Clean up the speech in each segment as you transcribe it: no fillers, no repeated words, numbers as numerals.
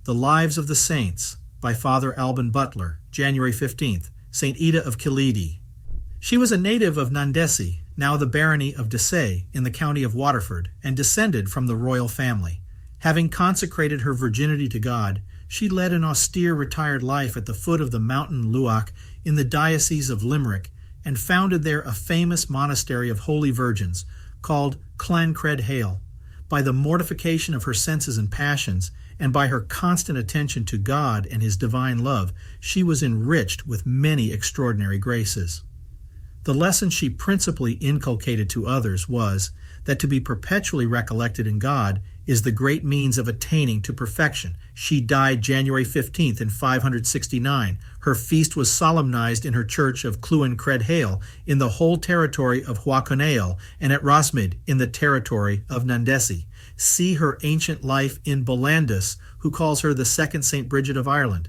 The Lives of the Saints by Father Alban Butler, January 15th, St. Ita of Killeedy. She was a native of Nandesi, now the barony of Desay in the county of Waterford, and descended from the royal family. Having consecrated her virginity to God, she led an austere retired life at the foot of the mountain Luach in the diocese of Limerick, and founded there a famous monastery of holy virgins called Cluain Credhail. By the mortification of her senses and passions, and by her constant attention to God and His divine love, she was enriched with many extraordinary graces. The lesson she principally inculcated to others was that to be perpetually recollected in God is the great means of attaining to perfection. She died January 15th in 569. Her feast was solemnized in her church of Cluain Credhail in the whole territory of Hy Conaill and at Rosmid in the territory of Nandesi. See her ancient life in Bollandus, who calls her the second St. Brigid of Ireland.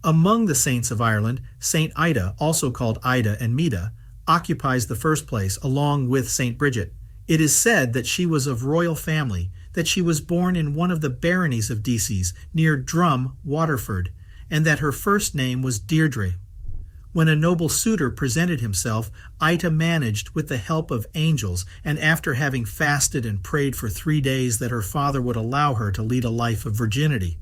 Among the saints of Ireland, St. Ita, also called Ida and Mida, occupies the first place along with St. Brigid. It is said that she was of royal family, that she was born in one of the baronies of Decies near Drum, Waterford, and that her first name was Deirdre. When a noble suitor presented himself, Ita managed, with the help of angels, and after having fasted and prayed for 3 days, that her father would allow her to lead a life of virginity.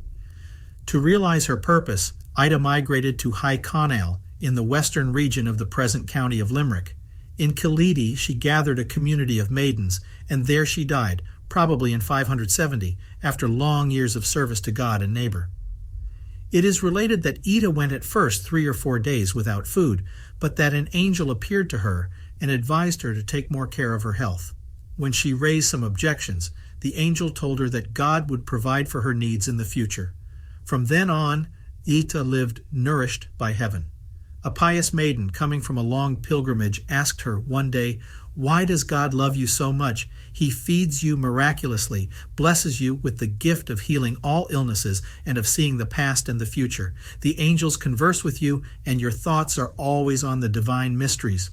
To realize her purpose, Ita migrated to Hy Conaill in the western region of the present county of Limerick. In Killeedy she gathered a community of maidens, and there she died, probably in 570, after long years of service to God and neighbor. It is related that Ita went at first 3 or 4 days without food, but that an angel appeared to her and advised her to take more care of her health. When she raised some objections, the angel told her that God would provide for her needs in the future. From then on, Ita lived nourished by heaven. A pious maiden coming from a long pilgrimage asked her one day, "Why does God love you so much? He feeds you miraculously, blesses you with the gift of healing all illnesses and of seeing the past and the future. The angels converse with you, and your thoughts are always on the divine mysteries."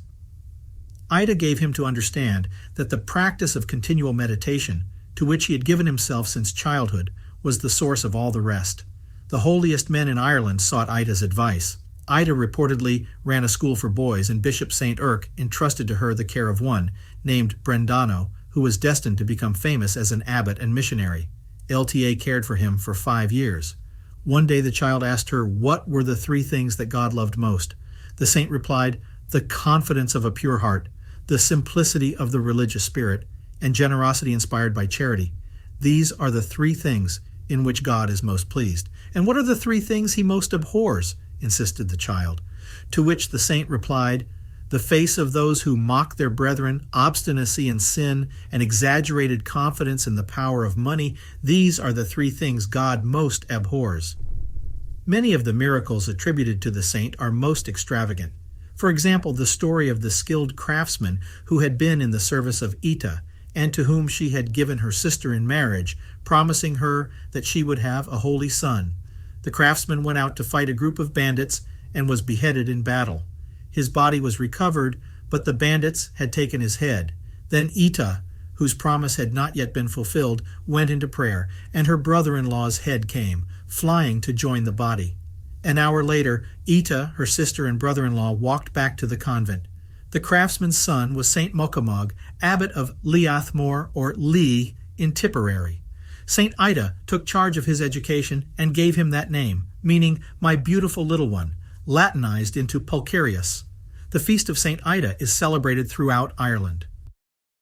Ita gave him to understand that the practice of continual meditation, to which he had given himself since childhood, was the source of all the rest. The holiest men in Ireland sought Ita's advice. Ita reportedly ran a school for boys, and Bishop St. Erc entrusted to her the care of one, named Brendano, who was destined to become famous as an abbot and missionary. LTA cared for him for 5 years. One day the child asked her what were the 3 things that God loved most. The saint replied, "The confidence of a pure heart, the simplicity of the religious spirit, and generosity inspired by charity. These are the 3 things in which God is most pleased." "And what are the 3 things he most abhors?" insisted the child. To which the saint replied, "The face of those who mock their brethren, obstinacy in sin, and exaggerated confidence in the power of money, these are the 3 things God most abhors." Many of the miracles attributed to the saint are most extravagant. For example, the story of the skilled craftsman who had been in the service of Ita, and to whom she had given her sister in marriage, promising her that she would have a holy son. The craftsman went out to fight a group of bandits and was beheaded in battle. His body was recovered, but the bandits had taken his head. Then Ita, whose promise had not yet been fulfilled, went into prayer, and her brother-in-law's head came, flying to join the body. An hour later, Ita, her sister and brother-in-law walked back to the convent. The craftsman's son was St. Mochaemóg, abbot of Lismore or Lee in Tipperary. St. Ita took charge of his education and gave him that name, meaning "my beautiful little one," Latinized into Pulcherius. The feast of St. Ita is celebrated throughout Ireland.